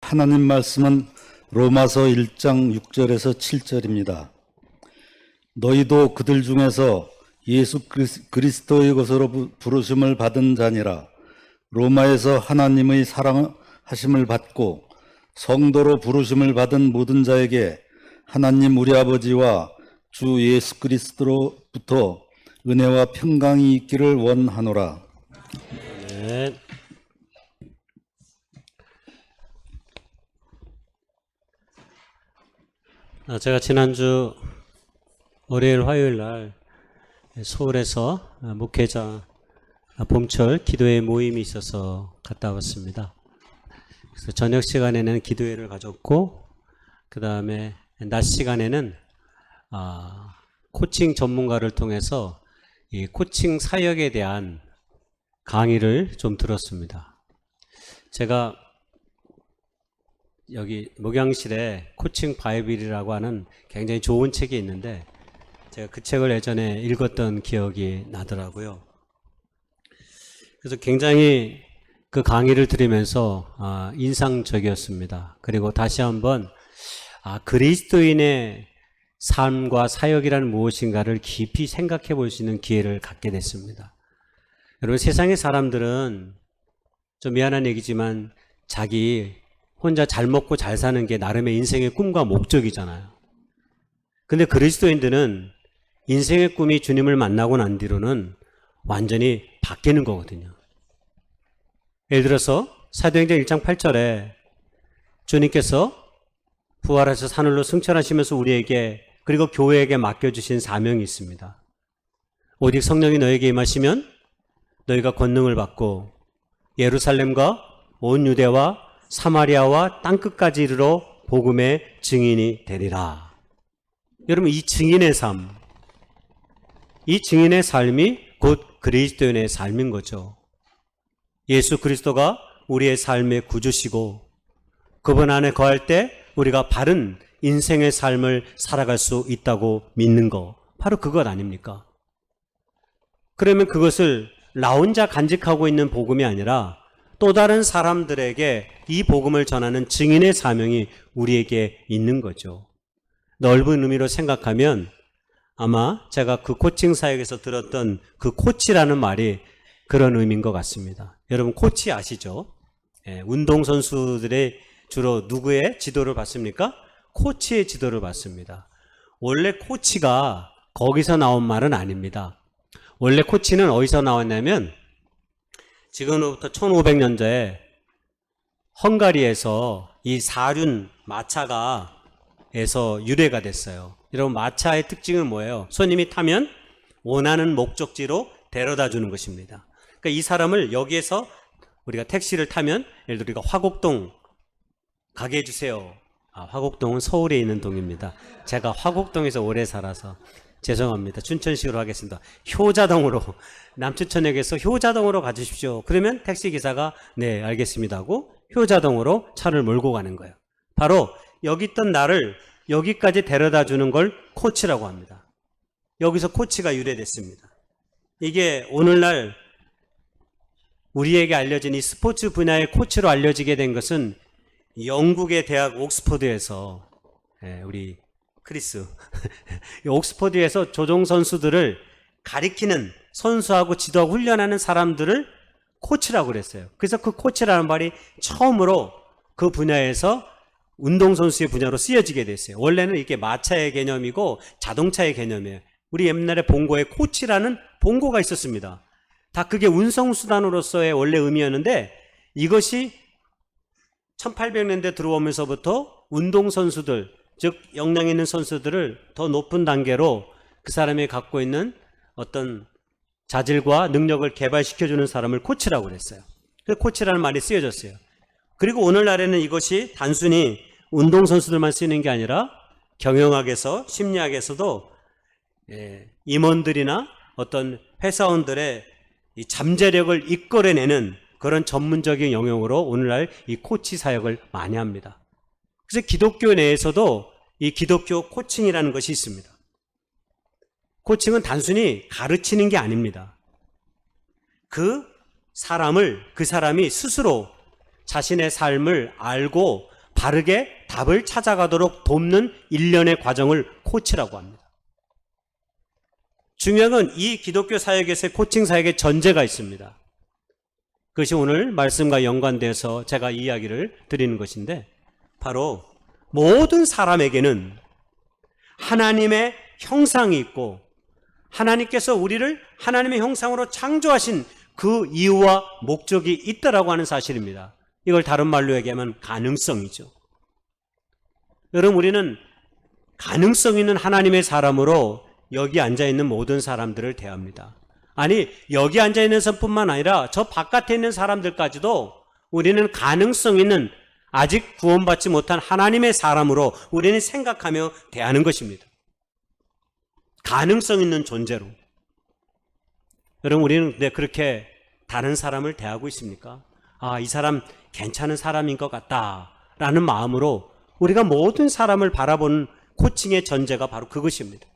하나님 말씀은 로마서 1장 6절에서 7절입니다. 너희도 그들 중에서 예수 그리스도의 것으로 부르심을 받은 자니라. 로마에서 하나님의 사랑하심을 받고 성도로 부르심을 받은 모든 자에게 하나님 우리 아버지와 주 예수 그리스도로부터 은혜와 평강이 있기를 원하노라. 네. 제가 지난주 월요일 화요일 날 서울에서 목회자 봄철 기도회 모임이 있어서 갔다 왔습니다. 그래서 저녁 시간에는 기도회를 가졌고, 그 다음에 낮 시간에는 코칭 전문가를 통해서 이 코칭 사역에 대한 강의를 좀 들었습니다. 제가 여기 목양실에 코칭 바이블이라고 하는 굉장히 좋은 책이 있는데, 제가 그 책을 예전에 읽었던 기억이 나더라고요. 그래서 굉장히 그 강의를 들으면서 인상적이었습니다. 그리고 다시 한번 그리스도인의 삶과 사역이란 무엇인가를 깊이 생각해 볼 수 있는 기회를 갖게 됐습니다. 여러분, 세상의 사람들은 좀 미안한 얘기지만 자기 혼자 잘 먹고 잘 사는 게 나름의 인생의 꿈과 목적이잖아요. 근데 그리스도인들은 인생의 꿈이 주님을 만나고 난 뒤로는 완전히 바뀌는 거거든요. 예를 들어서 사도행전 1장 8절에 주님께서 부활하셔서 하늘로 승천하시면서 우리에게 그리고 교회에게 맡겨주신 사명이 있습니다. 오직 성령이 너에게 임하시면 너희가 권능을 받고 예루살렘과 온 유대와 사마리아와 땅끝까지 이르러 복음의 증인이 되리라. 여러분, 이 증인의 삶, 이 증인의 삶이 곧 그리스도인의 삶인 거죠. 예수 그리스도가 우리의 삶의 구주시고 그분 안에 거할 때 우리가 바른 인생의 삶을 살아갈 수 있다고 믿는 거, 바로 그것 아닙니까? 그러면 그것을 나 혼자 간직하고 있는 복음이 아니라 또 다른 사람들에게 이 복음을 전하는 증인의 사명이 우리에게 있는 거죠. 넓은 의미로 생각하면 아마 제가 그 코칭 사역에서 들었던 그 코치라는 말이 그런 의미인 것 같습니다. 여러분, 코치 아시죠? 운동선수들의 주로 누구의 지도를 받습니까? 코치의 지도를 받습니다. 원래 코치가 거기서 나온 말은 아닙니다. 원래 코치는 어디서 나왔냐면 지금으로부터 1500년대에 헝가리에서 이 사륜 마차가 에서 유래가 됐어요. 여러분, 마차의 특징은 뭐예요? 손님이 타면 원하는 목적지로 데려다 주는 것입니다. 그러니까 이 사람을 여기에서 우리가 택시를 타면 예를 들어 우리가 화곡동 가게 해주세요. 화곡동은 서울에 있는 동입니다. 제가 화곡동에서 오래 살아서 죄송합니다. 춘천식으로 하겠습니다. 효자동으로, 남춘천역에서 효자동으로 가주십시오. 그러면 택시기사가 네 알겠습니다 하고 효자동으로 차를 몰고 가는 거예요. 바로 여기 있던 나를 여기까지 데려다 주는 걸 코치라고 합니다. 여기서 코치가 유래됐습니다. 이게 오늘날 우리에게 알려진 이 스포츠 분야의 코치로 알려지게 된 것은 영국의 대학 옥스퍼드에서 우리 크리스 옥스퍼드에서 조종 선수들을 가리키는, 선수하고 지도하고 훈련하는 사람들을 코치라고 그랬어요. 그래서 그 코치라는 말이 처음으로 그 분야에서 운동선수의 분야로 쓰여지게 됐어요. 원래는 이게 마차의 개념이고 자동차의 개념이에요. 우리 옛날에 봉고에 코치라는 봉고가 있었습니다. 다 그게 운송수단으로서의 원래 의미였는데 이것이 1800년대 들어오면서부터 운동선수들, 즉 역량 있는 선수들을 더 높은 단계로 그 사람이 갖고 있는 어떤 자질과 능력을 개발시켜주는 사람을 코치라고 그랬어요. 그래서 코치라는 말이 쓰여졌어요. 그리고 오늘날에는 이것이 단순히 운동선수들만 쓰이는 게 아니라 경영학에서, 심리학에서도 임원들이나 어떤 회사원들의 이 잠재력을 이끌어내는 그런 전문적인 영역으로 오늘날 이 코치 사역을 많이 합니다. 그래서 기독교 내에서도 이 기독교 코칭이라는 것이 있습니다. 코칭은 단순히 가르치는 게 아닙니다. 그 사람이 스스로 자신의 삶을 알고 바르게 답을 찾아가도록 돕는 일련의 과정을 코치라고 합니다. 중요한 건 이 기독교 사역에서의 코칭 사역의 전제가 있습니다. 그것이 오늘 말씀과 연관돼서 제가 이야기를 드리는 것인데, 바로 모든 사람에게는 하나님의 형상이 있고 하나님께서 우리를 하나님의 형상으로 창조하신 그 이유와 목적이 있다라고 하는 사실입니다. 이걸 다른 말로 얘기하면 가능성이죠. 여러분, 우리는 가능성 있는 하나님의 사람으로 여기 앉아있는 모든 사람들을 대합니다. 아니, 여기 앉아있는 사람뿐만 아니라 저 바깥에 있는 사람들까지도 우리는 가능성 있는, 아직 구원받지 못한 하나님의 사람으로 우리는 생각하며 대하는 것입니다. 가능성 있는 존재로. 여러분, 우리는 그렇게 다른 사람을 대하고 있습니까? 아, 이 사람 괜찮은 사람인 것 같다라는 마음으로 우리가 모든 사람을 바라보는 코칭의 전제가 바로 그것입니다.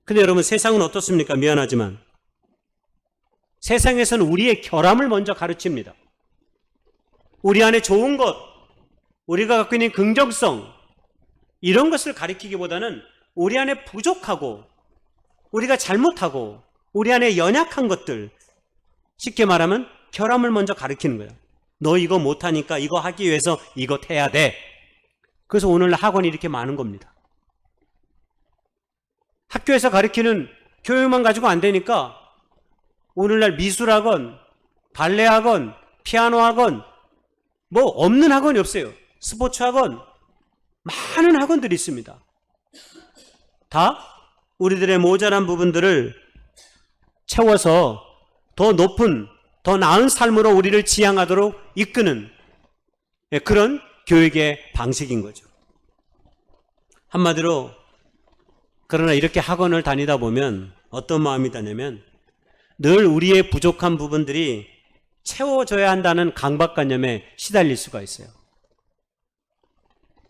근데 여러분, 세상은 어떻습니까? 미안하지만 세상에서는 우리의 결함을 먼저 가르칩니다. 우리 안에 좋은 것, 우리가 갖고 있는 긍정성, 이런 것을 가리키기보다는 우리 안에 부족하고 우리가 잘못하고 우리 안에 연약한 것들, 쉽게 말하면 결함을 먼저 가리키는 거예요. 너 이거 못하니까 이거 하기 위해서 이거 해야 돼. 그래서 오늘 학원이 이렇게 많은 겁니다. 학교에서 가르치는 교육만 가지고 안 되니까 오늘날 미술학원, 발레학원, 피아노학원, 뭐 없는 학원이 없어요. 스포츠학원, 많은 학원들이 있습니다. 다 우리들의 모자란 부분들을 채워서 더 높은, 더 나은 삶으로 우리를 지향하도록 이끄는 그런 교육의 방식인 거죠. 한마디로, 그러나 이렇게 학원을 다니다 보면 어떤 마음이 드냐면 늘 우리의 부족한 부분들이 채워져야 한다는 강박관념에 시달릴 수가 있어요.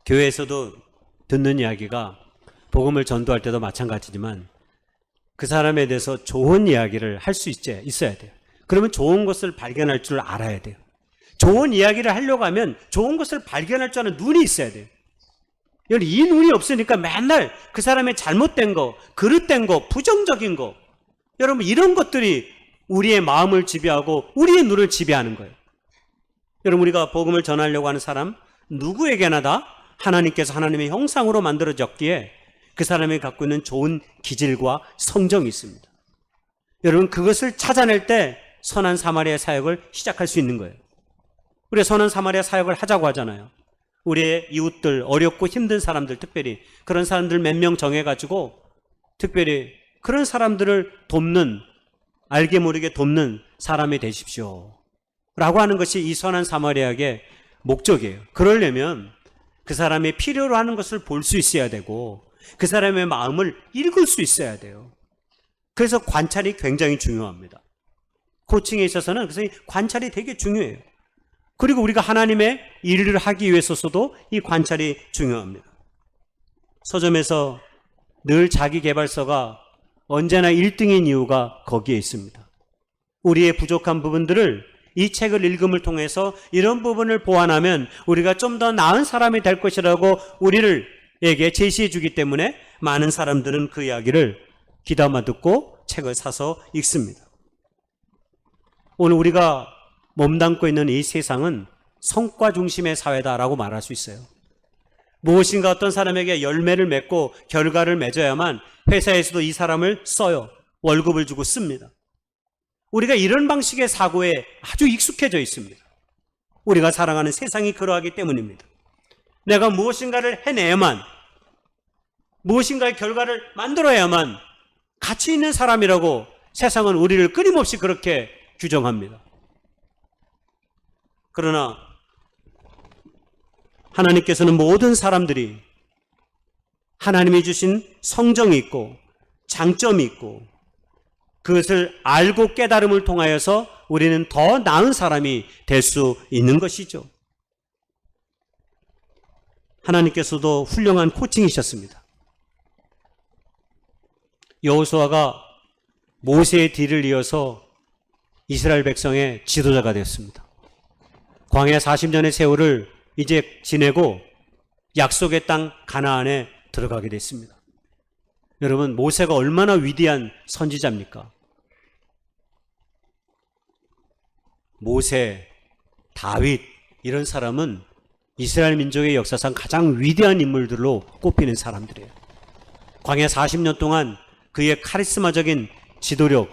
교회에서도 듣는 이야기가, 복음을 전도할 때도 마찬가지지만 그 사람에 대해서 좋은 이야기를 할 수 있어야 돼요. 그러면 좋은 것을 발견할 줄 알아야 돼요. 좋은 이야기를 하려고 하면 좋은 것을 발견할 줄 아는 눈이 있어야 돼요. 이 눈이 없으니까 맨날 그 사람의 잘못된 거, 그릇된 거, 부정적인 거, 여러분, 이런 것들이 우리의 마음을 지배하고 우리의 눈을 지배하는 거예요. 여러분, 우리가 복음을 전하려고 하는 사람 누구에게나 다 하나님께서 하나님의 형상으로 만들어졌기에 그 사람이 갖고 있는 좋은 기질과 성정이 있습니다. 여러분, 그것을 찾아낼 때 선한 사마리아 사역을 시작할 수 있는 거예요. 우리가 선한 사마리아 사역을 하자고 하잖아요. 우리의 이웃들, 어렵고 힘든 사람들, 특별히 그런 사람들 몇 명 정해가지고 특별히 그런 사람들을 돕는, 알게 모르게 돕는 사람이 되십시오 라고 하는 것이 이 선한 사마리아의 목적이에요. 그러려면 그 사람이 필요로 하는 것을 볼 수 있어야 되고 그 사람의 마음을 읽을 수 있어야 돼요. 그래서 관찰이 굉장히 중요합니다. 코칭에 있어서는 그래서 관찰이 되게 중요해요. 그리고 우리가 하나님의 일을 하기 위해서도 이 관찰이 중요합니다. 서점에서 늘 자기계발서가 언제나 1등인 이유가 거기에 있습니다. 우리의 부족한 부분들을 이 책을 읽음을 통해서 이런 부분을 보완하면 우리가 좀 더 나은 사람이 될 것이라고 우리에게 제시해 주기 때문에 많은 사람들은 그 이야기를 귀담아 듣고 책을 사서 읽습니다. 오늘 우리가 몸담고 있는 이 세상은 성과 중심의 사회다라고 말할 수 있어요. 무엇인가 어떤 사람에게 열매를 맺고 결과를 맺어야만 회사에서도 이 사람을 써요. 월급을 주고 씁니다. 우리가 이런 방식의 사고에 아주 익숙해져 있습니다. 우리가 살아가는 세상이 그러하기 때문입니다. 내가 무엇인가를 해내야만, 무엇인가의 결과를 만들어야만 가치 있는 사람이라고 세상은 우리를 끊임없이 그렇게 규정합니다. 그러나 하나님께서는 모든 사람들이 하나님이 주신 성정이 있고 장점이 있고 그것을 알고 깨달음을 통하여서 우리는 더 나은 사람이 될 수 있는 것이죠. 하나님께서도 훌륭한 코칭이셨습니다. 여호수아가 모세의 뒤를 이어서 이스라엘 백성의 지도자가 되었습니다. 광야 40년의 세월을 이제 지내고 약속의 땅 가나안에 들어가게 됐습니다. 여러분, 모세가 얼마나 위대한 선지자입니까? 모세, 다윗 이런 사람은 이스라엘 민족의 역사상 가장 위대한 인물들로 꼽히는 사람들이에요. 광야 40년 동안 그의 카리스마적인 지도력,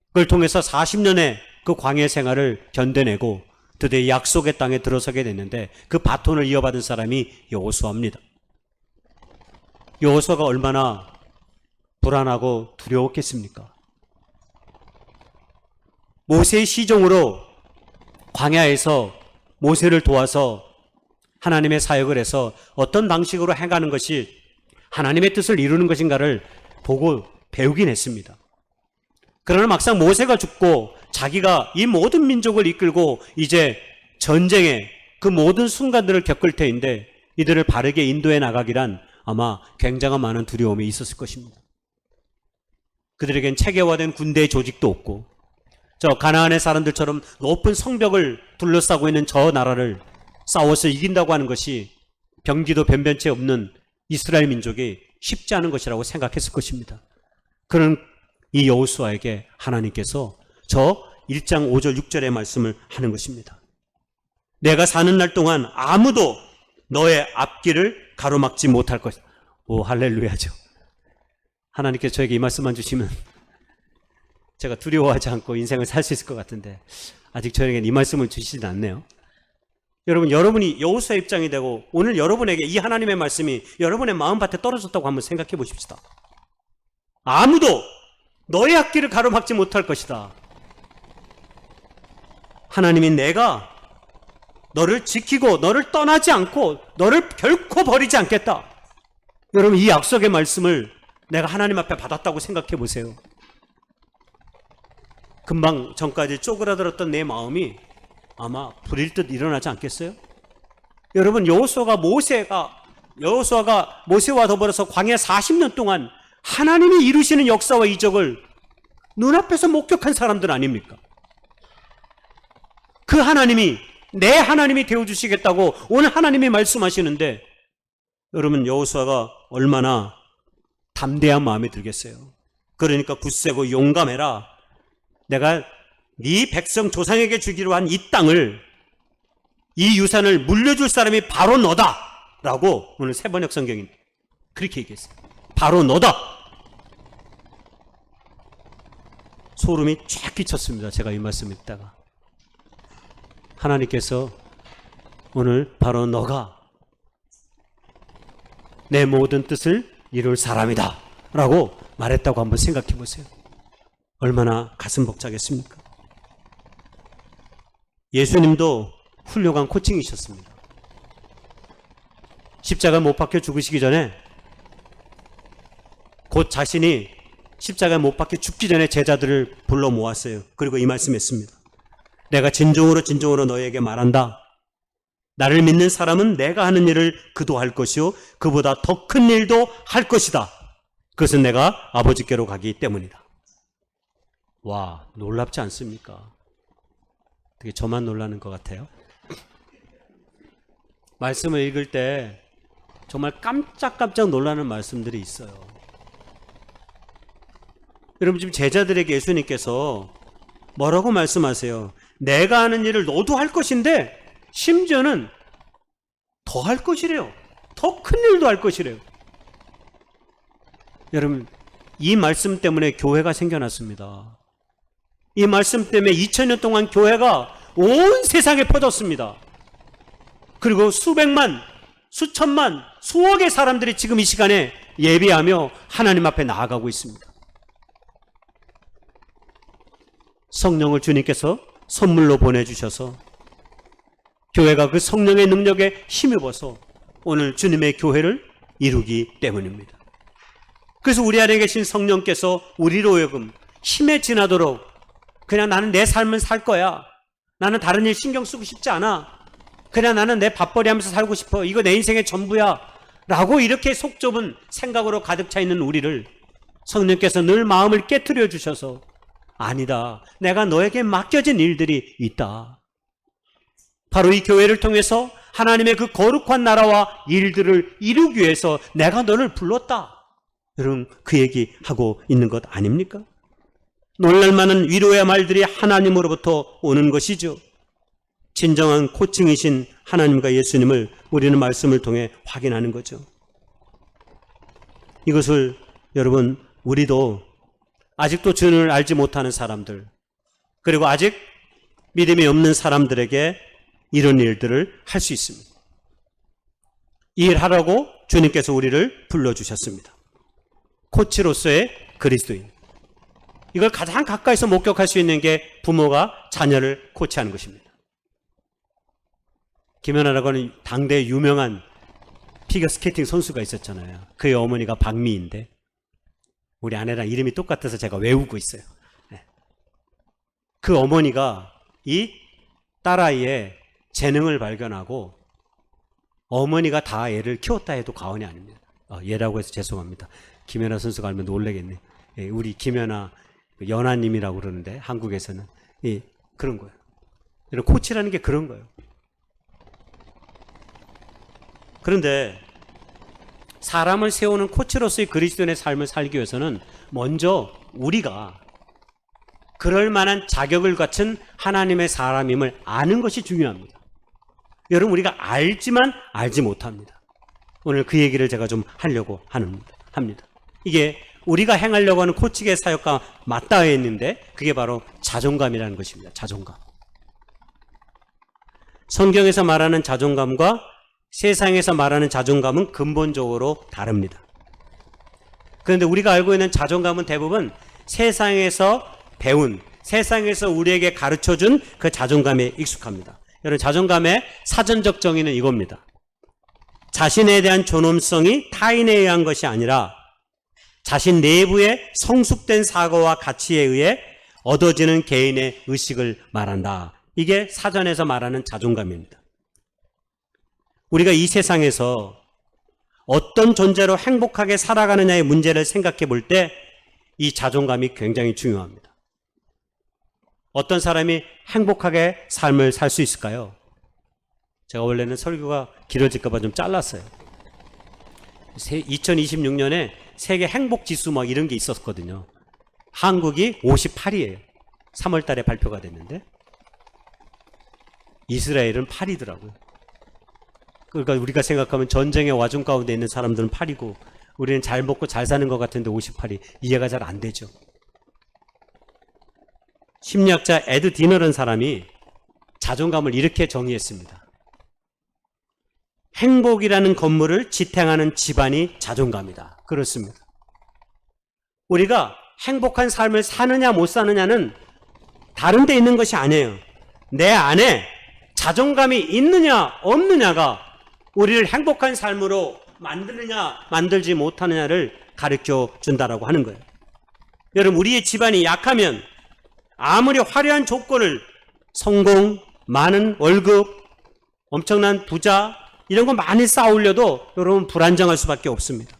그걸 통해서 40년의 그 광야 생활을 견뎌내고 드디어 약속의 땅에 들어서게 됐는데 그 바톤을 이어받은 사람이 여호수아입니다. 여호수아가 얼마나 불안하고 두려웠겠습니까? 모세의 시종으로 광야에서 모세를 도와서 하나님의 사역을 해서 어떤 방식으로 행하는 것이 하나님의 뜻을 이루는 것인가를 보고 배우긴 했습니다. 그러나 막상 모세가 죽고 자기가 이 모든 민족을 이끌고 이제 전쟁의 그 모든 순간들을 겪을 터인데 이들을 바르게 인도해 나가기란 아마 굉장한 많은 두려움이 있었을 것입니다. 그들에겐 체계화된 군대의 조직도 없고 저 가나안의 사람들처럼 높은 성벽을 둘러싸고 있는 저 나라를 싸워서 이긴다고 하는 것이 병기도 변변치 없는 이스라엘 민족이 쉽지 않은 것이라고 생각했을 것입니다. 그런 이 여호수아에게 하나님께서 저 1장 5절 6절의 말씀을 하는 것입니다. 내가 사는 날 동안 아무도 너의 앞길을 가로막지 못할 것이다. 오, 할렐루야죠. 하나님께서 저에게 이 말씀만 주시면 제가 두려워하지 않고 인생을 살 수 있을 것 같은데 아직 저에게는 이 말씀을 주시진 않네요. 여러분, 여러분이 여호수아 입장이 되고 오늘 여러분에게 이 하나님의 말씀이 여러분의 마음밭에 떨어졌다고 한번 생각해 보십시다. 아무도 너의 앞길을 가로막지 못할 것이다. 하나님이 내가 너를 지키고 너를 떠나지 않고 너를 결코 버리지 않겠다. 여러분, 이 약속의 말씀을 내가 하나님 앞에 받았다고 생각해 보세요. 금방 전까지 쪼그라들었던 내 마음이 아마 불일 듯 일어나지 않겠어요? 여러분, 여호수아가 모세와 더불어서 광야 40년 동안 하나님이 이루시는 역사와 이적을 눈앞에서 목격한 사람들 아닙니까? 그 하나님이 내 하나님이 되어주시겠다고 오늘 하나님이 말씀하시는데 여러분, 여호수아가 얼마나 담대한 마음이 들겠어요. 그러니까 굳세고 용감해라. 내가 네 백성 조상에게 주기로 한 이 땅을, 이 유산을 물려줄 사람이 바로 너다 라고 오늘 세번역 성경이 그렇게 얘기했어요. 바로 너다. 소름이 쫙 끼쳤습니다. 제가 이 말씀 읽다가 하나님께서 오늘 바로 너가 내 모든 뜻을 이룰 사람이다 라고 말했다고 한번 생각해 보세요. 얼마나 가슴 벅차겠습니까? 예수님도 훌륭한 코칭이셨습니다. 십자가 못 박혀 죽으시기 전에 곧 자신이 십자가에 못 박혀 죽기 전에 제자들을 불러 모았어요. 그리고 이 말씀했습니다. 내가 진정으로 너희에게 말한다. 나를 믿는 사람은 내가 하는 일을 그도 할 것이요 그보다 더 큰 일도 할 것이다. 그것은 내가 아버지께로 가기 때문이다. 와, 놀랍지 않습니까? 되게 저만 놀라는 것 같아요. 말씀을 읽을 때 정말 깜짝깜짝 놀라는 말씀들이 있어요. 여러분, 지금 제자들에게 예수님께서 뭐라고 말씀하세요? 내가 하는 일을 너도 할 것인데 심지어는 더 할 것이래요. 더 큰 일도 할 것이래요. 여러분, 이 말씀 때문에 교회가 생겨났습니다. 이 말씀 때문에 2000년 동안 교회가 온 세상에 퍼졌습니다. 그리고 수백만, 수천만, 수억의 사람들이 지금 이 시간에 예배하며 하나님 앞에 나아가고 있습니다. 성령을 주님께서 선물로 보내주셔서 교회가 그 성령의 능력에 힘입어서 오늘 주님의 교회를 이루기 때문입니다. 그래서 우리 안에 계신 성령께서 우리로 하여금 힘에 지나도록 그냥 나는 내 삶을 살 거야. 나는 다른 일 신경 쓰고 싶지 않아. 그냥 나는 내 밥벌이 하면서 살고 싶어. 이거 내 인생의 전부야. 라고 이렇게 속 좁은 생각으로 가득 차 있는 우리를 성령께서 늘 마음을 깨트려 주셔서 아니다. 내가 너에게 맡겨진 일들이 있다. 바로 이 교회를 통해서 하나님의 그 거룩한 나라와 일들을 이루기 위해서 내가 너를 불렀다. 여러분, 그 얘기하고 있는 것 아닙니까? 놀랄만한 위로의 말들이 하나님으로부터 오는 것이죠. 진정한 코칭이신 하나님과 예수님을 우리는 말씀을 통해 확인하는 거죠. 이것을 여러분, 우리도 아직도 주님을 알지 못하는 사람들, 그리고 아직 믿음이 없는 사람들에게 이런 일들을 할 수 있습니다. 이 일하라고 주님께서 우리를 불러주셨습니다. 코치로서의 그리스도인. 이걸 가장 가까이서 목격할 수 있는 게 부모가 자녀를 코치하는 것입니다. 김연아라고 하는 당대 유명한 피겨스케이팅 선수가 있었잖아요. 그의 어머니가 박미인데 우리 아내랑 이름이 똑같아서 제가 외우고 있어요. 그 어머니가 이 딸아이의 재능을 발견하고 어머니가 다 애를 키웠다 해도 과언이 아닙니다. 얘라고 해서 죄송합니다. 김연아 선수가 알면 놀라겠네. 우리 김연아 연하님이라고 그러는데 한국에서는 그런 거예요. 이런 코치라는 게 그런 거예요. 그런데 사람을 세우는 코치로서의 그리스도인의 삶을 살기 위해서는 먼저 우리가 그럴 만한 자격을 갖춘 하나님의 사람임을 아는 것이 중요합니다. 여러분, 우리가 알지만 알지 못합니다. 오늘 그 얘기를 제가 좀 하려고 합니다. 이게 우리가 행하려고 하는 코치의 사역과 맞닿아 있는데 그게 바로 자존감이라는 것입니다. 자존감. 성경에서 말하는 자존감과 세상에서 말하는 자존감은 근본적으로 다릅니다. 그런데 우리가 알고 있는 자존감은 대부분 세상에서 배운, 세상에서 우리에게 가르쳐준 그 자존감에 익숙합니다. 여러분, 자존감의 사전적 정의는 이겁니다. 자신에 대한 존엄성이 타인에 의한 것이 아니라 자신 내부의 성숙된 사고와 가치에 의해 얻어지는 개인의 의식을 말한다. 이게 사전에서 말하는 자존감입니다. 우리가 이 세상에서 어떤 존재로 행복하게 살아가느냐의 문제를 생각해 볼 때 이 자존감이 굉장히 중요합니다. 어떤 사람이 행복하게 삶을 살 수 있을까요? 제가 원래는 설교가 길어질까 봐 좀 잘랐어요. 2026년에 세계 행복지수 막 이런 게 있었거든요. 한국이 58이에요. 3월 달에 발표가 됐는데 이스라엘은 8이더라고요. 그러니까 우리가 생각하면 전쟁의 와중 가운데 있는 사람들은 8이고 우리는 잘 먹고 잘 사는 것 같은데 58이 이해가 잘 안 되죠. 심리학자 에드 디너라는 사람이 자존감을 이렇게 정의했습니다. 행복이라는 건물을 지탱하는 집안이 자존감이다. 그렇습니다. 우리가 행복한 삶을 사느냐 못 사느냐는 다른 데 있는 것이 아니에요. 내 안에 자존감이 있느냐 없느냐가 우리를 행복한 삶으로 만드느냐 만들지 못하느냐를 가르쳐 준다라고 하는 거예요. 여러분, 우리의 집안이 약하면 아무리 화려한 조건을, 성공, 많은 월급, 엄청난 부자 이런 거 많이 쌓아올려도 여러분 불안정할 수밖에 없습니다.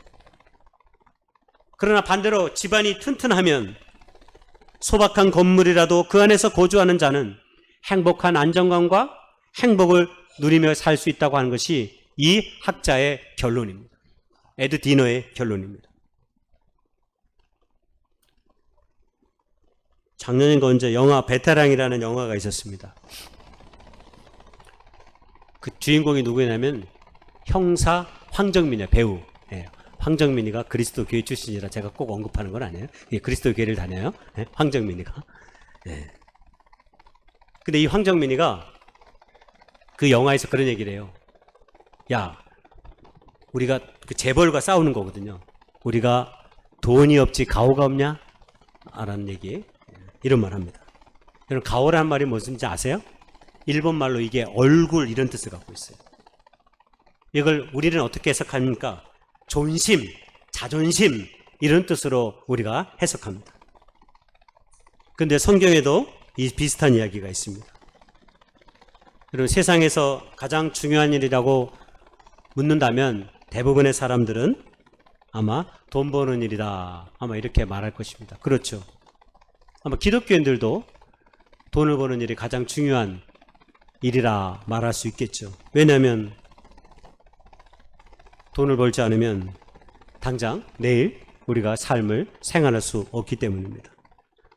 그러나 반대로 집안이 튼튼하면 소박한 건물이라도 그 안에서 거주하는 자는 행복한 안정감과 행복을 누리며 살 수 있다고 하는 것이 이 학자의 결론입니다. 에드 디너의 결론입니다. 작년인가 언제 영화 베테랑이라는 영화가 있었습니다. 그 주인공이 누구냐면 형사 황정민이에요. 배우. 예. 황정민이가 그리스도 교회 출신이라 제가 꼭 언급하는 건 아니에요. 예, 그리스도 교회를 다녀요. 예, 황정민이가. 예. 근데 이 황정민이가 그 영화에서 그런 얘기를 해요. 야, 우리가 그 재벌과 싸우는 거거든요. 우리가 돈이 없지 가오가 없냐? 라는 얘기. 이런 말 합니다. 여러분, 가오라는 말이 무슨지 아세요? 일본 말로 이게 얼굴 이런 뜻을 갖고 있어요. 이걸 우리는 어떻게 해석합니까? 존심, 자존심 이런 뜻으로 우리가 해석합니다. 그런데 성경에도 이 비슷한 이야기가 있습니다. 여러분, 세상에서 가장 중요한 일이라고 묻는다면 대부분의 사람들은 아마 돈 버는 일이다. 아마 이렇게 말할 것입니다. 그렇죠. 아마 기독교인들도 돈을 버는 일이 가장 중요한 일이라 말할 수 있겠죠. 왜냐하면 돈을 벌지 않으면 당장 내일 우리가 삶을 생활할 수 없기 때문입니다.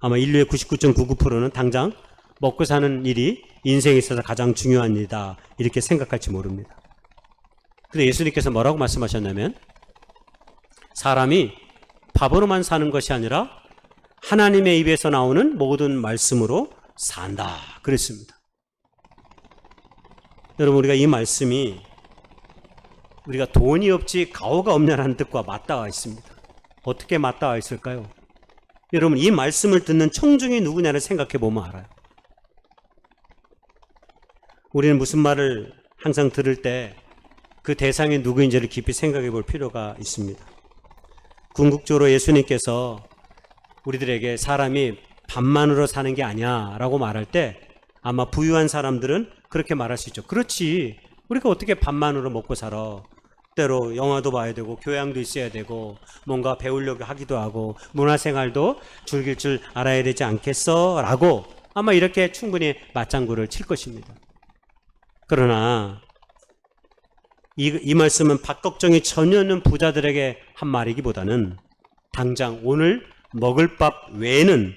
아마 인류의 99.99%는 당장 먹고 사는 일이 인생에 있어서 가장 중요한 일이다 이렇게 생각할지 모릅니다. 근데 예수님께서 뭐라고 말씀하셨냐면 사람이 밥으로만 사는 것이 아니라 하나님의 입에서 나오는 모든 말씀으로 산다 그랬습니다. 여러분, 우리가 이 말씀이 우리가 돈이 없지 가오가 없냐라는 뜻과 맞닿아 있습니다. 어떻게 맞닿아 있을까요? 여러분, 이 말씀을 듣는 청중이 누구냐를 생각해 보면 알아요. 우리는 무슨 말을 항상 들을 때 그 대상이 누구인지를 깊이 생각해 볼 필요가 있습니다. 궁극적으로 예수님께서 우리들에게 사람이 밥만으로 사는 게 아니야 라고 말할 때 아마 부유한 사람들은 그렇게 말할 수 있죠. 그렇지, 우리가 어떻게 밥만으로 먹고 살아. 때로 영화도 봐야 되고 교양도 있어야 되고 뭔가 배우려고 하기도 하고 문화생활도 즐길 줄 알아야 되지 않겠어? 라고 아마 이렇게 충분히 맞장구를 칠 것입니다. 그러나 이 말씀은 밭걱정이 전혀 없는 부자들에게 한 말이기보다는 당장 오늘 먹을 밥 외에는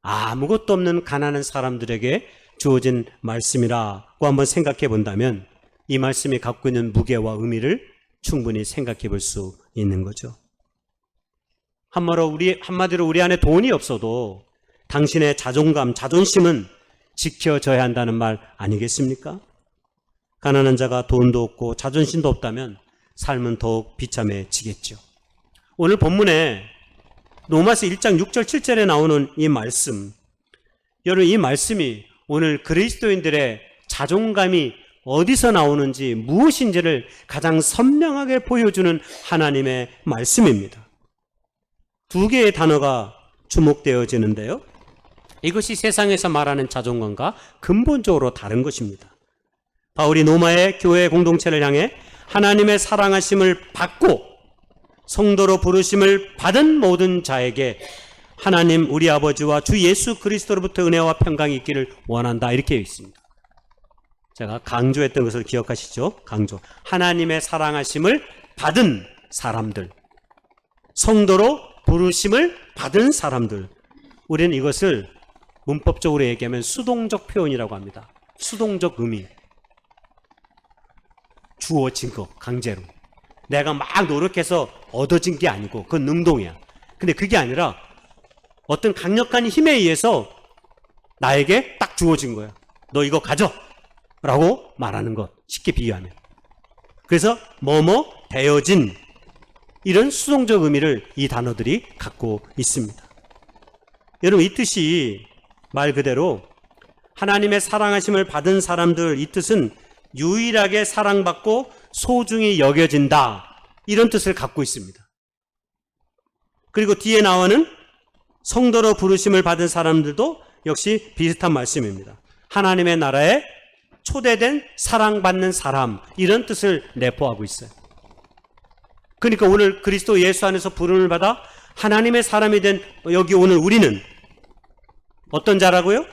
아무것도 없는 가난한 사람들에게 주어진 말씀이라고 한번 생각해 본다면 이 말씀이 갖고 있는 무게와 의미를 충분히 생각해 볼 수 있는 거죠. 한마디로 우리 안에 돈이 없어도 당신의 자존감, 자존심은 지켜져야 한다는 말 아니겠습니까? 가난한 자가 돈도 없고 자존심도 없다면 삶은 더욱 비참해지겠죠. 오늘 본문에 로마서 1장 6절 7절에 나오는 이 말씀, 여러분 이 말씀이 오늘 그리스도인들의 자존감이 어디서 나오는지 무엇인지를 가장 선명하게 보여주는 하나님의 말씀입니다. 두 개의 단어가 주목되어지는데요. 이것이 세상에서 말하는 자존감과 근본적으로 다른 것입니다. 바울이 로마의 교회 공동체를 향해 하나님의 사랑하심을 받고 성도로 부르심을 받은 모든 자에게 하나님 우리 아버지와 주 예수 그리스도로부터 은혜와 평강이 있기를 원한다 이렇게 되어 있습니다. 제가 강조했던 것을 기억하시죠? 강조. 하나님의 사랑하심을 받은 사람들, 성도로 부르심을 받은 사람들. 우리는 이것을 문법적으로 얘기하면 수동적 표현이라고 합니다. 수동적 의미. 주어진 거, 강제로. 내가 막 노력해서 얻어진 게 아니고 그건 능동이야. 근데 그게 아니라 어떤 강력한 힘에 의해서 나에게 딱 주어진 거야. 너 이거 가져! 라고 말하는 것. 쉽게 비유하면. 그래서 뭐뭐 되어진 이런 수동적 의미를 이 단어들이 갖고 있습니다. 여러분 이 뜻이 말 그대로 하나님의 사랑하심을 받은 사람들, 이 뜻은 유일하게 사랑받고 소중히 여겨진다 이런 뜻을 갖고 있습니다. 그리고 뒤에 나오는 성도로 부르심을 받은 사람들도 역시 비슷한 말씀입니다. 하나님의 나라에 초대된 사랑받는 사람 이런 뜻을 내포하고 있어요. 그러니까 오늘 그리스도 예수 안에서 부름을 받아 하나님의 사람이 된 여기 오늘 우리는 어떤 자라고요?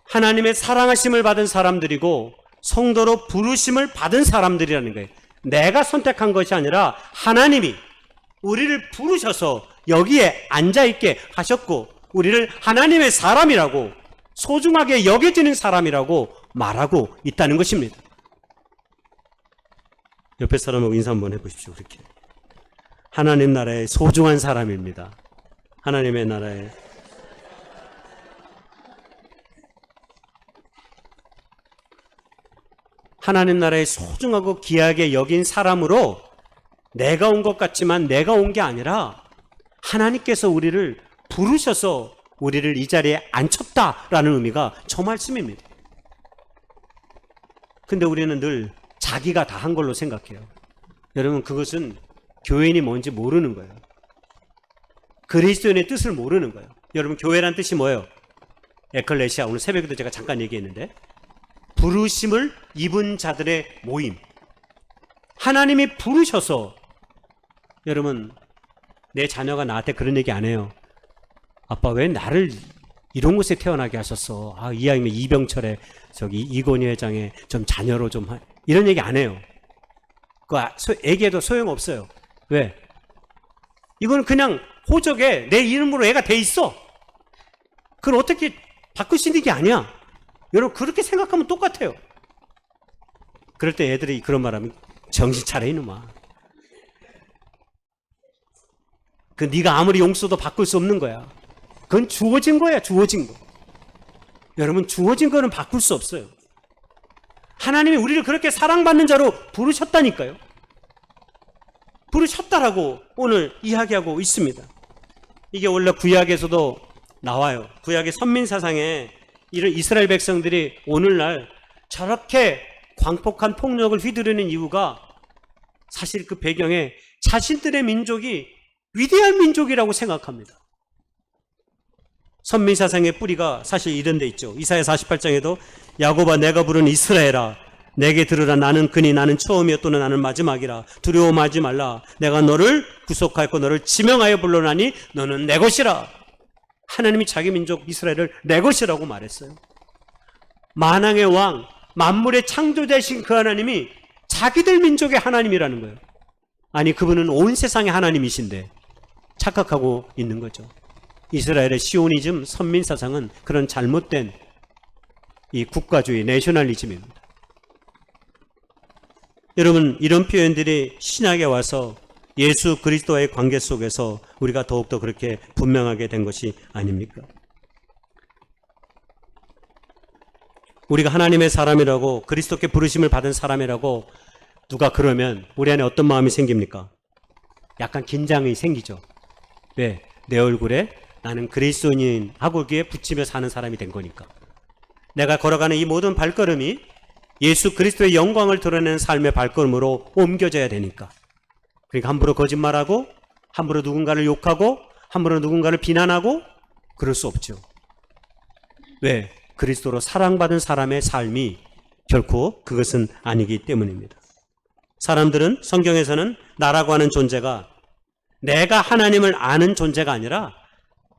하나님의 사랑하심을 받은 사람들이고 성도로 부르심을 받은 사람들이라는 거예요. 내가 선택한 것이 아니라 하나님이 우리를 부르셔서 여기에 앉아있게 하셨고 우리를 하나님의 사람이라고 소중하게 여겨지는 사람이라고 말하고 있다는 것입니다. 옆에 사람하고 인사 한번 해보십시오. 그렇게 하나님 나라의 소중한 사람입니다. 하나님의 나라에 하나님 나라에 소중하고 귀하게 여긴 사람으로 내가 온 것 같지만 내가 온 게 아니라 하나님께서 우리를 부르셔서 우리를 이 자리에 앉혔다라는 의미가 저 말씀입니다. 근데 우리는 늘 자기가 다 한 걸로 생각해요. 여러분 그것은 교인이 뭔지 모르는 거예요. 그리스도인의 뜻을 모르는 거예요. 여러분 교회란 뜻이 뭐예요? 에클레시아, 오늘 새벽에도 제가 잠깐 얘기했는데 부르심을 입은 자들의 모임. 하나님이 부르셔서 여러분 내 자녀가 나한테 그런 얘기 안 해요. 아빠 왜 나를 이런 곳에 태어나게 하셨어. 이왕이면 이병철의 저기 이건희 회장의 좀 자녀로 좀 이런 얘기 안 해요. 얘기해도 소용없어요. 왜? 이거는 그냥 호적에 내 이름으로 애가 돼 있어. 그걸 어떻게 바꿀 수 있는 게 아니야. 여러분 그렇게 생각하면 똑같아요. 그럴 때 애들이 그런 말하면 정신 차려 이놈아. 네가 아무리 용서도 바꿀 수 없는 거야. 그건 주어진 거야. 주어진 거. 여러분 주어진 거는 바꿀 수 없어요. 하나님이 우리를 그렇게 사랑받는 자로 부르셨다니까요. 부르셨다라고 오늘 이야기하고 있습니다. 이게 원래 구약에서도 나와요. 구약의 선민사상에 이런 이스라엘 백성들이 오늘날 저렇게 광폭한 폭력을 휘두르는 이유가 사실 그 배경에 자신들의 민족이 위대한 민족이라고 생각합니다. 선민사상의 뿌리가 사실 이런 데 있죠. 이사야 48장에도 야곱아 내가 부른 이스라엘아 내게 들으라 나는 그니 나는 처음이었도는 나는 마지막이라 두려워하지 말라 내가 너를 구속하였고 너를 지명하여 불러나니 너는 내 것이라. 하나님이 자기 민족 이스라엘을 내 것이라고 말했어요. 만왕의 왕 만물의 창조되신 그 하나님이 자기들 민족의 하나님이라는 거예요. 아니 그분은 온 세상의 하나님이신데 착각하고 있는 거죠. 이스라엘의 시오니즘 선민사상은 그런 잘못된 이 국가주의 내셔널리즘입니다. 여러분 이런 표현들이 신약에 와서 예수 그리스도와의 관계 속에서 우리가 더욱더 그렇게 분명하게 된 것이 아닙니까? 우리가 하나님의 사람이라고 그리스도께 부르심을 받은 사람이라고 누가 그러면 우리 안에 어떤 마음이 생깁니까? 약간 긴장이 생기죠. 왜? 내 얼굴에 나는 그리스도인인 하고 거기에 붙이며 사는 사람이 된 거니까. 내가 걸어가는 이 모든 발걸음이 예수 그리스도의 영광을 드러내는 삶의 발걸음으로 옮겨져야 되니까. 그러니까 함부로 거짓말하고 함부로 누군가를 욕하고 함부로 누군가를 비난하고 그럴 수 없죠. 왜? 그리스도로 사랑받은 사람의 삶이 결코 그것은 아니기 때문입니다. 사람들은 성경에서는 나라고 하는 존재가 내가 하나님을 아는 존재가 아니라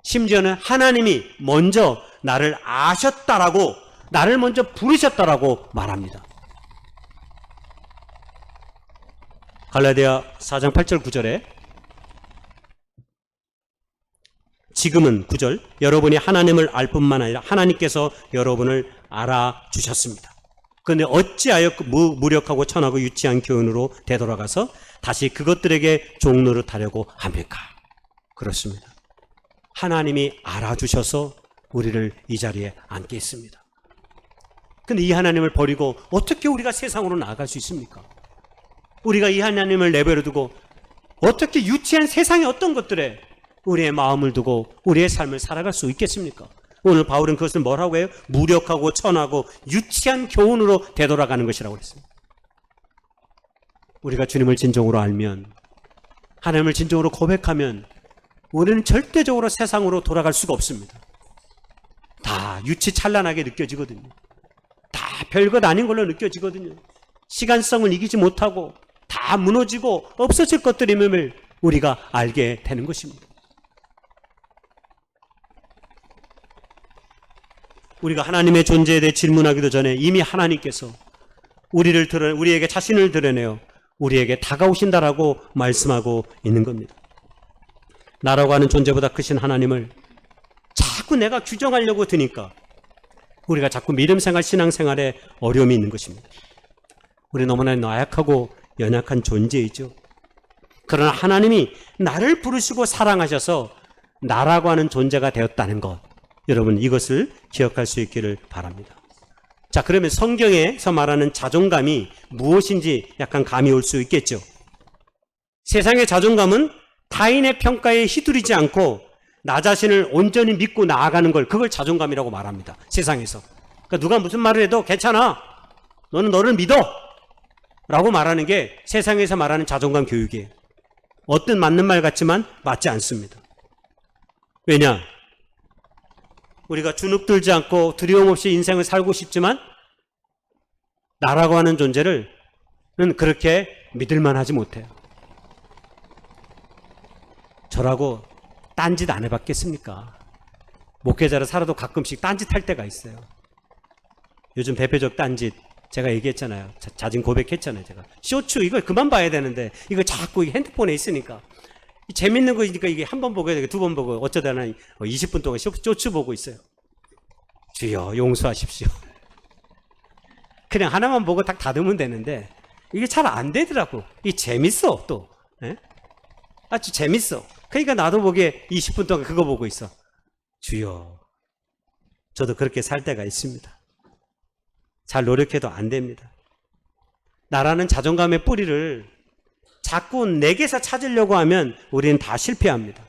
심지어는 하나님이 먼저 나를 아셨다라고 나를 먼저 부르셨다라고 말합니다. 갈라디아 4장 8절 9절에 지금은 9절 여러분이 하나님을 알 뿐만 아니라 하나님께서 여러분을 알아주셨습니다. 그런데 어찌하여 무력하고 천하고 유치한 교훈으로 되돌아가서 다시 그것들에게 종노릇하려고 합니까? 그렇습니다. 하나님이 알아주셔서 우리를 이 자리에 앉게 했습니다. 근데 이 하나님을 버리고 어떻게 우리가 세상으로 나아갈 수 있습니까? 우리가 이 하나님을 내버려 두고 어떻게 유치한 세상의 어떤 것들에 우리의 마음을 두고 우리의 삶을 살아갈 수 있겠습니까? 오늘 바울은 그것을 뭐라고 해요? 무력하고 천하고 유치한 교훈으로 되돌아가는 것이라고 했습니다. 우리가 주님을 진정으로 알면 하나님을 진정으로 고백하면 우리는 절대적으로 세상으로 돌아갈 수가 없습니다. 다 유치찬란하게 느껴지거든요. 다 별것 아닌 걸로 느껴지거든요. 시간성을 이기지 못하고 다 무너지고 없어질 것들임을 우리가 알게 되는 것입니다. 우리가 하나님의 존재에 대해 질문하기도 전에 이미 하나님께서 우리에게 자신을 드러내어 우리에게 다가오신다라고 말씀하고 있는 겁니다. 나라고 하는 존재보다 크신 하나님을 자꾸 내가 규정하려고 드니까 우리가 자꾸 믿음생활, 신앙생활에 어려움이 있는 것입니다. 우리 너무나 나약하고 연약한 존재이죠. 그러나 하나님이 나를 부르시고 사랑하셔서 나라고 하는 존재가 되었다는 것, 여러분 이것을 기억할 수 있기를 바랍니다. 자, 그러면 성경에서 말하는 자존감이 무엇인지 약간 감이 올 수 있겠죠. 세상의 자존감은 타인의 평가에 휘둘리지 않고 나 자신을 온전히 믿고 나아가는 걸, 그걸 자존감이라고 말합니다. 세상에서. 그러니까 누가 무슨 말을 해도 괜찮아, 너는 너를 믿어 라고 말하는 게 세상에서 말하는 자존감 교육이에요. 어떤 맞는 말 같지만 맞지 않습니다. 왜냐? 우리가 주눅들지 않고 두려움 없이 인생을 살고 싶지만 나라고 하는 존재를 그렇게 믿을만 하지 못해요. 저라고 딴짓 안 해봤겠습니까? 목회자로 살아도 가끔씩 딴짓할 때가 있어요. 요즘 대표적 딴짓 제가 얘기했잖아요. 자진 고백했잖아요. 제가 쇼츠 이거 그만 봐야 되는데 이거 자꾸 핸드폰에 있으니까 재밌는 거니까 이게 한 번 보고 두 번 보고 어쩌다 한 20분 동안 쇼츠 보고 있어요. 주여 용서하십시오. 그냥 하나만 보고 딱 닫으면 되는데 이게 잘 안 되더라고. 이게 재밌어 또. 예? 아주 재밌어. 그러니까 나도 보기에 20분 동안 그거 보고 있어. 주여, 저도 그렇게 살 때가 있습니다. 잘 노력해도 안 됩니다. 나라는 자존감의 뿌리를 자꾸 내게서 찾으려고 하면 우리는 다 실패합니다.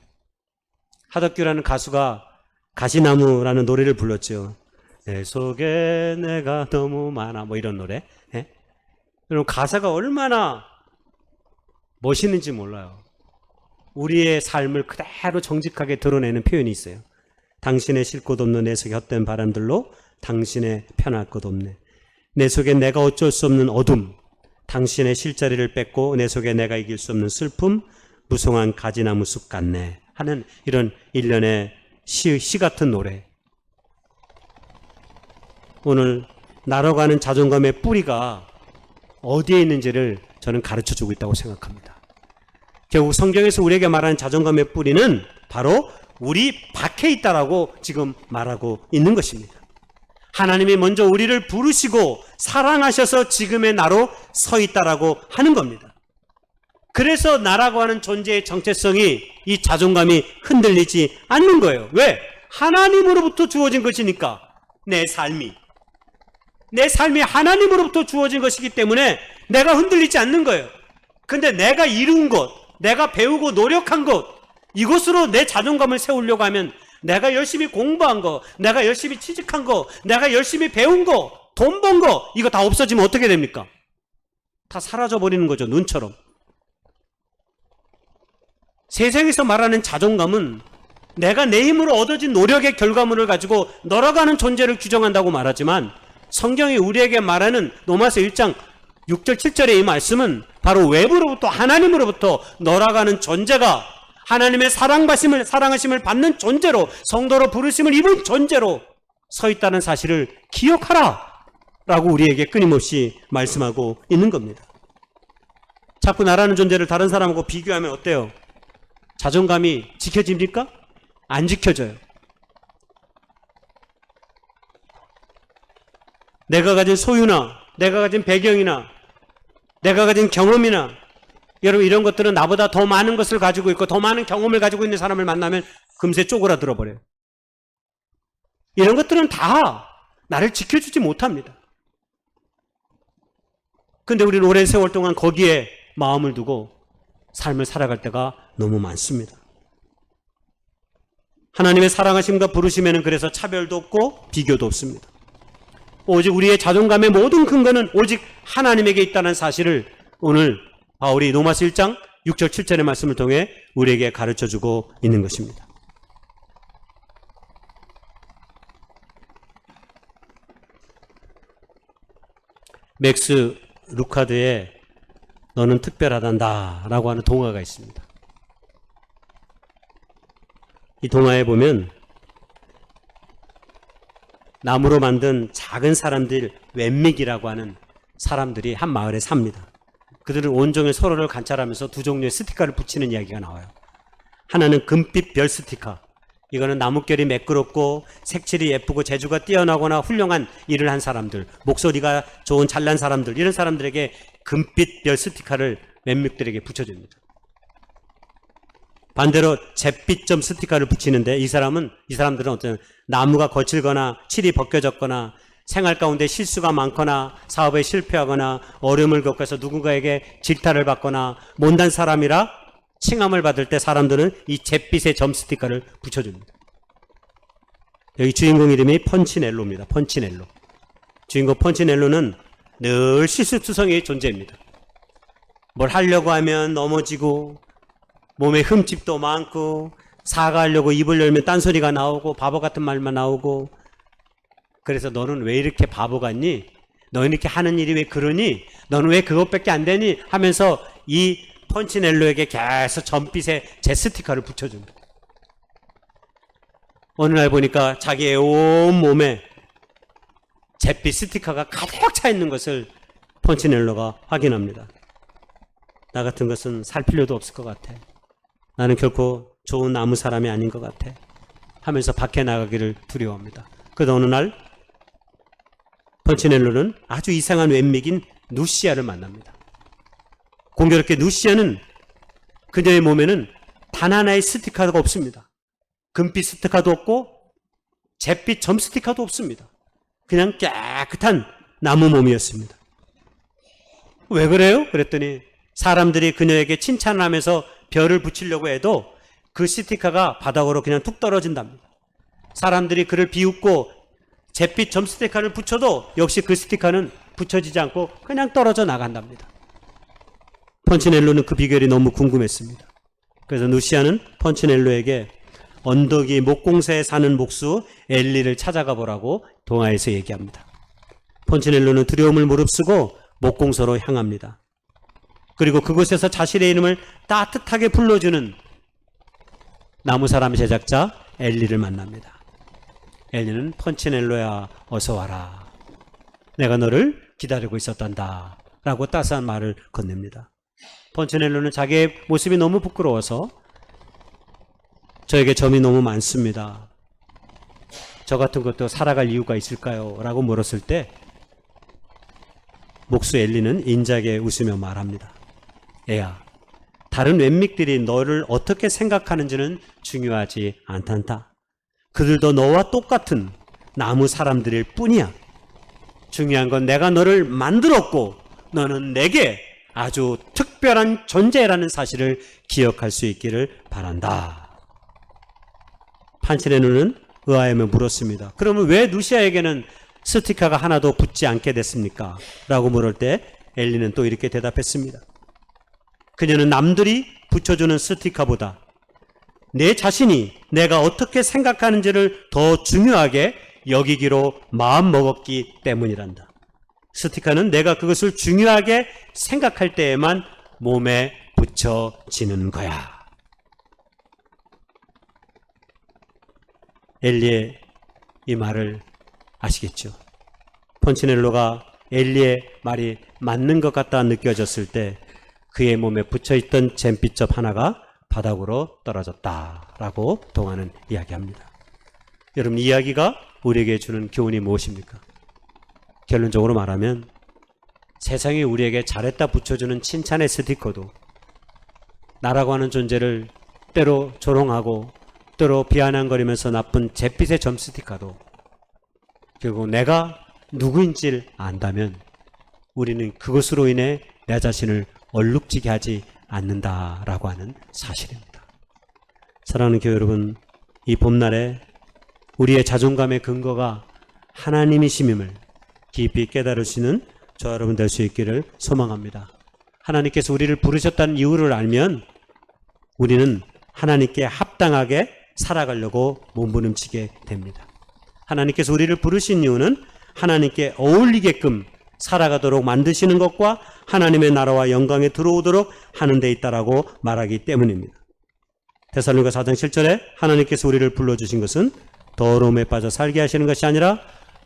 하덕규라는 가수가 가시나무라는 노래를 불렀죠. 내 속에 내가 너무 많아 뭐 이런 노래. 예? 여러분 가사가 얼마나 멋있는지 몰라요. 우리의 삶을 그대로 정직하게 드러내는 표현이 있어요. 당신의 쉴 곳 없는 내 속에 헛된 바람들로 당신의 편할 곳 없네. 내 속에 내가 어쩔 수 없는 어둠, 당신의 실자리를 뺏고 내 속에 내가 이길 수 없는 슬픔, 무성한 가지나무 숲 같네 하는 이런 일련의 시 같은 노래. 오늘 날아가는 자존감의 뿌리가 어디에 있는지를 저는 가르쳐주고 있다고 생각합니다. 결국 성경에서 우리에게 말하는 자존감의 뿌리는 바로 우리 밖에 있다라고 지금 말하고 있는 것입니다. 하나님이 먼저 우리를 부르시고 사랑하셔서 지금의 나로 서 있다라고 하는 겁니다. 그래서 나라고 하는 존재의 정체성이 이 자존감이 흔들리지 않는 거예요. 왜? 하나님으로부터 주어진 것이니까. 내 삶이 하나님으로부터 주어진 것이기 때문에 내가 흔들리지 않는 거예요. 근데 내가 이룬 것, 내가 배우고 노력한 것, 이것으로 내 자존감을 세우려고 하면 내가 열심히 공부한 거, 내가 열심히 취직한 거, 내가 열심히 배운 거, 돈 번 거, 이거 다 없어지면 어떻게 됩니까? 다 사라져버리는 거죠. 눈처럼. 세상에서 말하는 자존감은 내가 내 힘으로 얻어진 노력의 결과물을 가지고 널어가는 존재를 규정한다고 말하지만 성경이 우리에게 말하는 로마서 1장 6절 7절의 이 말씀은 바로 외부로부터 하나님으로부터 널어가는 존재가 하나님의 사랑하심을 받는 존재로 성도로 부르심을 입은 존재로 서 있다는 사실을 기억하라 라고 우리에게 끊임없이 말씀하고 있는 겁니다. 자꾸 나라는 존재를 다른 사람하고 비교하면 어때요? 자존감이 지켜집니까? 안 지켜져요. 내가 가진 소유나 내가 가진 배경이나 내가 가진 경험이나 여러분 이런 것들은 나보다 더 많은 것을 가지고 있고 더 많은 경험을 가지고 있는 사람을 만나면 금세 쪼그라들어 버려요. 이런 것들은 다 나를 지켜주지 못합니다. 근데 우리는 오랜 세월 동안 거기에 마음을 두고 삶을 살아갈 때가 너무 많습니다. 하나님의 사랑하심과 부르심에는 그래서 차별도 없고 비교도 없습니다. 오직 우리의 자존감의 모든 근거는 오직 하나님에게 있다는 사실을 오늘 바울이 로마서 1장 6절 7절의 말씀을 통해 우리에게 가르쳐주고 있는 것입니다. 맥스 루카드의 너는 특별하단다 라고 하는 동화가 있습니다. 이 동화에 보면 나무로 만든 작은 사람들 웬믹이라고 하는 사람들이 한 마을에 삽니다. 그들은 온종일 서로를 관찰하면서 두 종류의 스티커를 붙이는 이야기가 나와요. 하나는 금빛 별 스티커. 이거는 나뭇결이 매끄럽고 색칠이 예쁘고 재주가 뛰어나거나 훌륭한 일을 한 사람들, 목소리가 좋은 잘난 사람들, 이런 사람들에게 금빛 별 스티커를 웬믹들에게 붙여줍니다. 반대로 잿빛점 스티커를 붙이는데 이 사람들은 어떤 나무가 거칠거나 칠이 벗겨졌거나 생활 가운데 실수가 많거나 사업에 실패하거나 어려움을 겪어서 누군가에게 질타를 받거나 못난 사람이라 칭함을 받을 때 사람들은 이 잿빛의 점 스티커를 붙여줍니다. 여기 주인공 이름이 펀치넬로입니다. 펀치넬로. 주인공 펀치넬로는 늘 실수투성이의 존재입니다. 뭘 하려고 하면 넘어지고 몸에 흠집도 많고 사과하려고 입을 열면 딴소리가 나오고 바보 같은 말만 나오고 그래서 너는 왜 이렇게 바보 같니? 너는 이렇게 하는 일이 왜 그러니? 너는 왜 그것밖에 안 되니? 하면서 이 펀치넬로에게 계속 전빛의 제 스티커를 붙여줍니다. 어느 날 보니까 자기의 온 몸에 잿빛 스티커가 가득 차 있는 것을 펀치넬로가 확인합니다. 나 같은 것은 살 필요도 없을 것 같아. 나는 결코 좋은 아무 사람이 아닌 것 같아. 하면서 밖에 나가기를 두려워합니다. 그러다 어느 날 펀치넬로는 아주 이상한 웬맥인 누시아를 만납니다. 공교롭게 누시아는 그녀의 몸에는 단 하나의 스티커가 없습니다. 금빛 스티커도 없고 잿빛 점 스티커도 없습니다. 그냥 깨끗한 나무 몸이었습니다. 왜 그래요? 그랬더니 사람들이 그녀에게 칭찬을 하면서 별을 붙이려고 해도 그 스티커가 바닥으로 그냥 툭 떨어진답니다. 사람들이 그를 비웃고 잿빛 점 스티커를 붙여도 역시 그 스티커는 붙여지지 않고 그냥 떨어져 나간답니다. 펀치넬로는 그 비결이 너무 궁금했습니다. 그래서 누시아는 펀치넬로에게 언덕 위 목공사에 사는 목수 엘리를 찾아가 보라고 동화에서 얘기합니다. 펀치넬로는 두려움을 무릅쓰고 목공소로 향합니다. 그리고 그곳에서 자신의 이름을 따뜻하게 불러주는 나무사람 제작자 엘리를 만납니다. 엘리는 펀치넬로야 어서 와라. 내가 너를 기다리고 있었단다. 라고 따스한 말을 건넵니다. 펀치넬로는 자기의 모습이 너무 부끄러워서 저에게 점이 너무 많습니다. 저 같은 것도 살아갈 이유가 있을까요? 라고 물었을 때 목수 엘리는 인자하게 웃으며 말합니다. 애야, 다른 웬믹들이 너를 어떻게 생각하는지는 중요하지 않단다. 그들도 너와 똑같은 나무 사람들일 뿐이야. 중요한 건 내가 너를 만들었고 너는 내게 아주 특별한 존재라는 사실을 기억할 수 있기를 바란다. 펀치넬로는 의아하며 물었습니다. 그러면 왜 누시아에게는 스티커가 하나도 붙지 않게 됐습니까? 라고 물을 때 엘리는 또 이렇게 대답했습니다. 그녀는 남들이 붙여주는 스티커보다 내 자신이 내가 어떻게 생각하는지를 더 중요하게 여기기로 마음먹었기 때문이란다. 스티커는 내가 그것을 중요하게 생각할 때에만 몸에 붙여지는 거야. 엘리의 이 말을 아시겠죠? 펀치넬로가 엘리의 말이 맞는 것 같다 느껴졌을 때 그의 몸에 붙여있던 잼빛접 하나가 바닥으로 떨어졌다라고 동화는 이야기합니다. 여러분, 이 이야기가 우리에게 주는 교훈이 무엇입니까? 결론적으로 말하면 세상이 우리에게 잘했다 붙여주는 칭찬의 스티커도 나라고 하는 존재를 때로 조롱하고 때로 비아냥거리면서 나쁜 잿빛의 점 스티커도 결국 내가 누구인지를 안다면 우리는 그것으로 인해 내 자신을 얼룩지게 하지 않는다라고 하는 사실입니다. 사랑하는 교회 여러분, 이 봄날에 우리의 자존감의 근거가 하나님이심임을 깊이 깨달을 수 있는 저와 여러분 될 수 있기를 소망합니다. 하나님께서 우리를 부르셨다는 이유를 알면 우리는 하나님께 합당하게 살아가려고 몸부림치게 됩니다. 하나님께서 우리를 부르신 이유는 하나님께 어울리게끔 살아가도록 만드시는 것과 하나님의 나라와 영광에 들어오도록 하는 데 있다라고 말하기 때문입니다. 데살로니가 4장 7절에 하나님께서 우리를 불러주신 것은 더러움에 빠져 살게 하시는 것이 아니라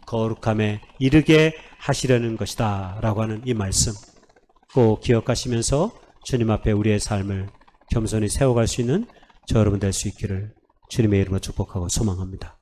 거룩함에 이르게 하시려는 것이다 라고 하는 이 말씀 꼭 기억하시면서 주님 앞에 우리의 삶을 겸손히 세워갈 수 있는 저 여러분 될 수 있기를 주님의 이름으로 축복하고 소망합니다.